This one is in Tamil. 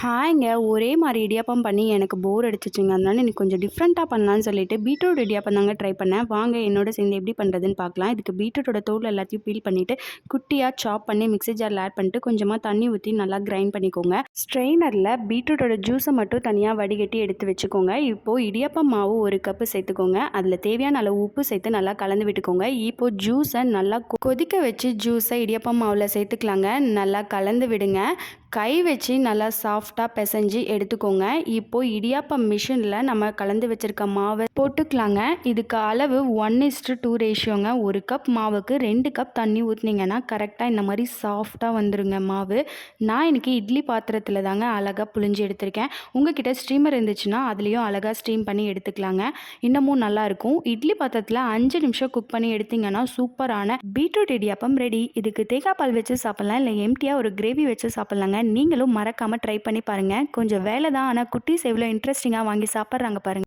ஹாய்ங்க. ஒரே மாரி இடியாப்பம் பண்ணி எனக்கு போர் அடிச்சுச்சுங்க. அதனால இன்னைக்கு கொஞ்சம் டிஃப்ரெண்ட்டா பண்ணலான்னு சொல்லிட்டு பீட்ரூட் இடியாப்பம் தாங்க ட்ரை பண்ணேன். வாங்க என்னோட சேர்ந்து எப்படி பண்ணுறதுன்னு பார்க்கலாம். இதுக்கு பீட்ரூட்டோட தோல் எல்லாத்தையும் பீல் பண்ணிவிட்டு, குட்டியா சாப் பண்ணி மிக்ஸி ஜாரில் ஆட் பண்ணிட்டு, கொஞ்சமா தண்ணி ஊத்தி நல்லா கிரைண்ட் பண்ணிக்கோங்க. ஸ்ட்ரெயினரில் பீட்ரூட்டோட ஜூஸை மட்டும் தனியாக வடிகட்டி எடுத்து வச்சுக்கோங்க. இப்போது இடியாப்பம் மாவு 1 கப்பு சேர்த்துக்கோங்க. அதில் தேவையான அளவு உப்பு சேர்த்து நல்லா கலந்து விட்டுக்கோங்க. இப்போது ஜூஸை நல்லா கொதிக்க வச்சு ஜூஸை இடியாப்பம் மாவில் சேர்த்துக்கலாங்க. நல்லா கலந்து விடுங்க. கை வச்சு நல்லா சாஃப்டாக பிசைஞ்சு எடுத்துக்கோங்க. இப்போது இடியாப்பம் மிஷினில் நம்ம கலந்து வச்சுருக்க மாவை போட்டுக்கலாங்க. இதுக்கு அளவு 1:2 ரேஷியோங்க. 1 கப் மாவுக்கு 2 கப் தண்ணி ஊற்றுனீங்கன்னா கரெக்டாக இந்த மாதிரி சாஃப்டாக வந்துருங்க மாவு. நான் இன்றைக்கி இட்லி பாத்திரத்தில் தாங்க அழகாக புழிஞ்சு எடுத்திருக்கேன். உங்ககிட்ட ஸ்டீமர் இருந்துச்சுன்னா அதுலேயும் அழகாக ஸ்டீம் பண்ணி எடுத்துக்கலாங்க. இன்னமும் நல்லாயிருக்கும். இட்லி பாத்திரத்தில் 5 நிமிஷம் குக் பண்ணி எடுத்திங்கன்னா சூப்பரான பீட்ரூட் இடியாப்பம் ரெடி. இதுக்கு தேங்காய் பால் வச்சு சாப்பிட்லாம், இல்லை எம்டியாக ஒரு கிரேவி வச்சு சாப்பிட்லாங்க. நீங்களும் மறக்காமல் ட்ரை பண்ணி பாருங்கள். கொஞ்சம் வேலை தான், ஆனால் குட்டீஸ் எவ்வளோ இன்ட்ரெஸ்டிங்காக வாங்கி சாப்பிட்றாங்க பாருங்கள்.